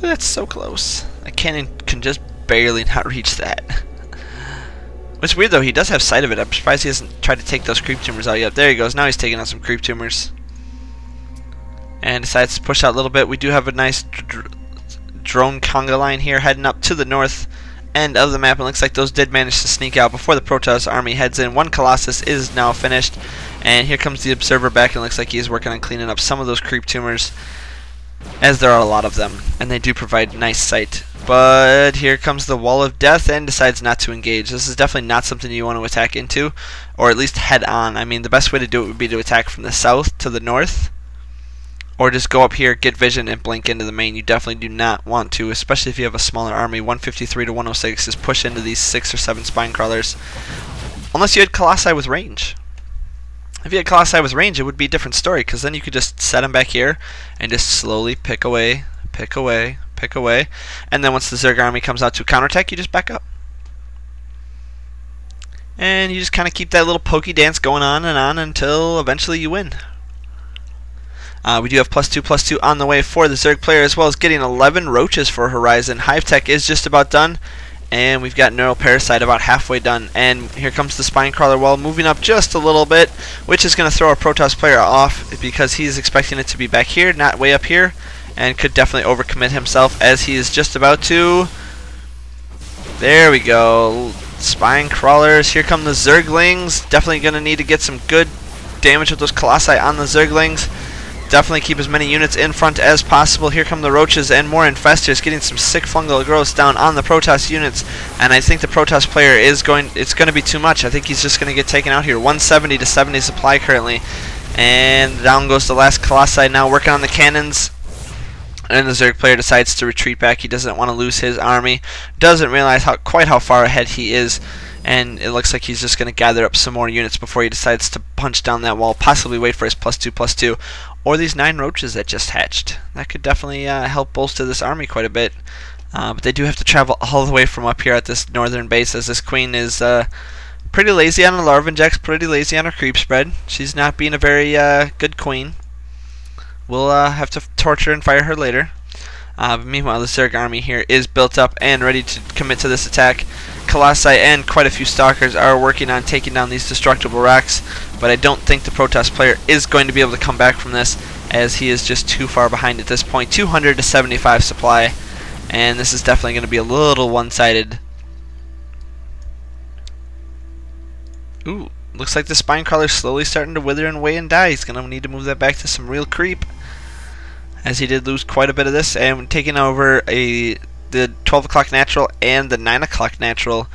that's so close. A cannon can just barely not reach that. It's weird though, he does have sight of it. I'm surprised he hasn't tried to take those creep tumors out yet. There he goes, now he's taking out some creep tumors. And decides to push out a little bit. We do have a nice drone conga line here heading up to the north end of the map. It looks like those did manage to sneak out before the Protoss army heads in. One Colossus is now finished. And here comes the observer back, and it looks like he's working on cleaning up some of those creep tumors, as there are a lot of them, and they do provide nice sight. But here comes the wall of death and decides not to engage. This is definitely not something you want to attack into, or at least head on. I mean, the best way to do it would be to attack from the south to the north, or just go up here, get vision, and blink into the main. You definitely do not want to, especially if you have a smaller army. 153 to 106 is push into these 6 or 7 spine crawlers, unless you had Colossi with range. If you had Colossi with range, it would be a different story, because then you could just set them back here and just slowly pick away, pick away, pick away, and then once the Zerg army comes out to counterattack, you just back up. And you just kind of keep that little pokey dance going on until eventually you win. We do have +2/+2 on the way for the Zerg player, as well as getting 11 roaches for HorizoN. Hive Tech is just about done. And we've got Neural Parasite about halfway done. And here comes the Spine Crawler wall, moving up just a little bit, which is going to throw our Protoss player off because he's expecting it to be back here, not way up here, and could definitely overcommit himself as he is just about to. There we go. Spine Crawlers. Here come the Zerglings. Definitely going to need to get some good damage with those Colossi on the Zerglings. Definitely keep as many units in front as possible. Here come the roaches and more infestors, getting some sick fungal growths down on the Protoss units. And I think the Protoss player is it's going to be too much. I think he's just going to get taken out here. 170 to 70 supply currently. And down goes the last Colossi, now working on the cannons. And the Zerg player decides to retreat back. He doesn't want to lose his army. Doesn't realize quite how far ahead he is. And it looks like he's just going to gather up some more units before he decides to punch down that wall, possibly wait for his +2/+2, or these 9 roaches that just hatched. That could definitely help bolster this army quite a bit. But they do have to travel all the way from up here at this northern base, as this queen is pretty lazy on her larva injects, pretty lazy on her creep spread. She's not being a very good queen. We'll have to torture and fire her later. But meanwhile, the Zerg army here is built up and ready to commit to this attack. Colossi and quite a few Stalkers are working on taking down these destructible rocks, but I don't think the Protoss player is going to be able to come back from this, as he is just too far behind at this point. 200 to 75 supply, and this is definitely going to be a little one-sided. Ooh, looks like the Spine Crawler's slowly starting to wither and weigh and die. He's going to need to move that back to some real creep, as he did lose quite a bit of this, and taking over the 12 o'clock natural and the 9 o'clock natural,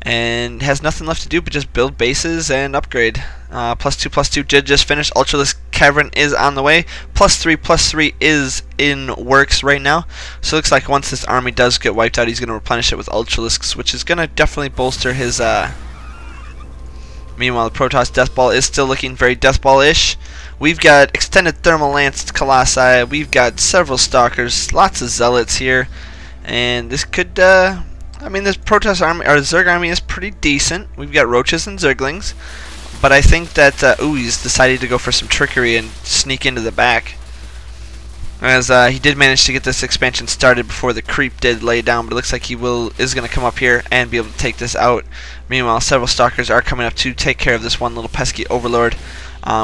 and has nothing left to do but just build bases and upgrade. +2/+2 did just finish. Ultralisk Cavern is on the way. +3/+3 is in works right now. So it looks like once this army does get wiped out, he's going to replenish it with Ultralisks, which is going to definitely bolster his. Meanwhile, the Protoss Deathball is still looking very Deathball-ish. We've got extended thermal lanced Colossi. We've got several Stalkers, lots of Zealots here. And this could, I mean, this Protoss army, or Zerg army, is pretty decent. We've got roaches and Zerglings, but I think that, ooh, he's decided to go for some trickery and sneak into the back, as he did manage to get this expansion started before the creep did lay down. But it looks like he is going to come up here and be able to take this out. Meanwhile, several Stalkers are coming up to take care of this one little pesky Overlord,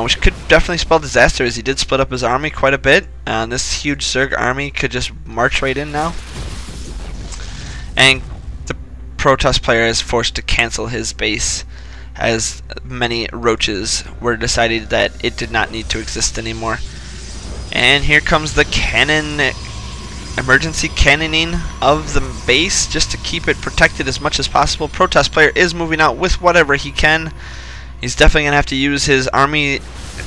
which could definitely spell disaster, as he did split up his army quite a bit. This huge Zerg army could just march right in now. And the Protoss player is forced to cancel his base, as many roaches were decided that it did not need to exist anymore. And here comes the cannon, emergency cannoning of the base, just to keep it protected as much as possible. Protoss player is moving out with whatever he can. He's definitely going to have to use his army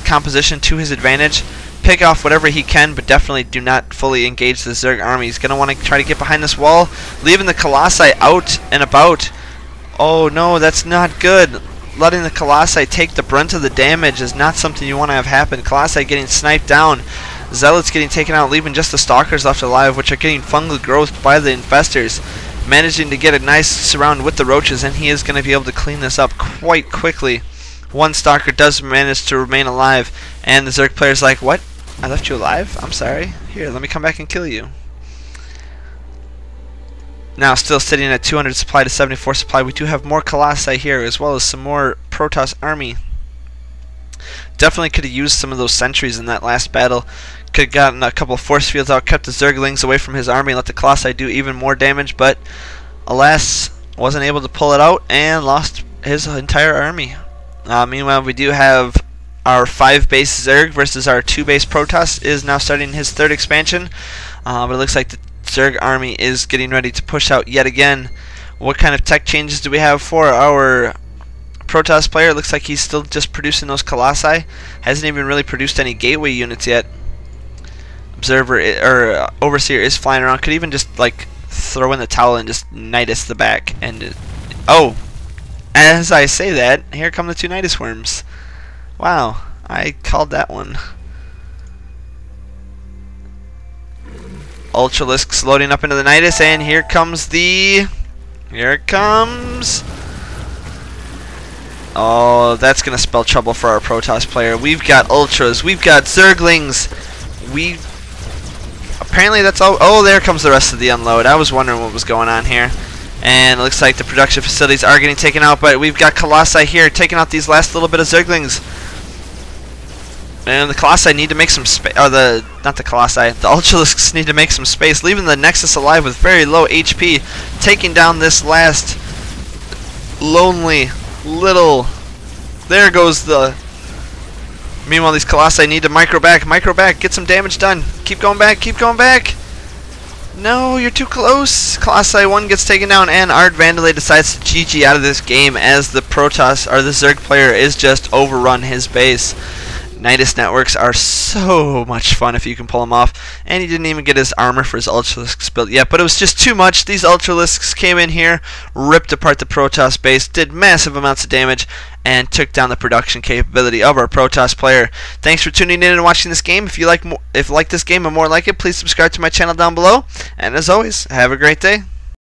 composition to his advantage. Pick off whatever he can, but definitely do not fully engage the Zerg army. He's going to want to try to get behind this wall, leaving the Colossi out and about. Oh no, that's not good. Letting the Colossi take the brunt of the damage is not something you want to have happen. Colossi getting sniped down. Zealots getting taken out, leaving just the Stalkers left alive, which are getting fungal growth by the infestors. Managing to get a nice surround with the roaches, and he is going to be able to clean this up quite quickly. One Stalker does manage to remain alive, and the Zerg player's like, what? I left you alive? I'm sorry. Here, let me come back and kill you. Now still sitting at 200 supply to 74 supply. We do have more Colossi here, as well as some more Protoss army. Definitely could have used some of those sentries in that last battle. Could have gotten a couple of force fields out, kept the Zerglings away from his army, and let the Colossi do even more damage, but alas, wasn't able to pull it out and lost his entire army. Meanwhile, we do have our 5-base Zerg versus our 2-base Protoss is now starting his 3rd expansion, but it looks like the Zerg army is getting ready to push out yet again. What kind of tech changes do we have for our Protoss player? It looks like he's still just producing those Colossi. Hasn't even really produced any gateway units yet. Observer or Overseer is flying around. Could even just like throw in the towel and just Nidus the back. And oh, as I say that, here come the 2 Nidus worms. Wow, I called that one. Ultralisks loading up into the Nidus, and here it comes. Oh, that's gonna spell trouble for our Protoss player. We've got Ultras, we've got Zerglings. Apparently that's all. Oh, there comes the rest of the unload. I was wondering what was going on here. And it looks like the production facilities are getting taken out, but we've got Colossi here taking out these last little bit of Zerglings. And the Colossi need to make some space. Or not the Colossi, the Ultralisks need to make some space, leaving the Nexus alive with very low HP, taking down this last lonely little. There goes the. Meanwhile, these Colossi need to micro back, get some damage done. Keep going back, keep going back. No, you're too close. Colossi 1 gets taken down, and ArtVandelay decides to GG out of this game as the Protoss, or the Zerg player, is just overrun his base. Nidus networks are so much fun if you can pull them off, and he didn't even get his armor for his Ultralisks built yet, but it was just too much. These Ultralisks came in here, ripped apart the Protoss base, did massive amounts of damage, and took down the production capability of our Protoss player. Thanks for tuning in and watching this game. If you like this game and more like it, please subscribe to my channel down below, and as always, have a great day.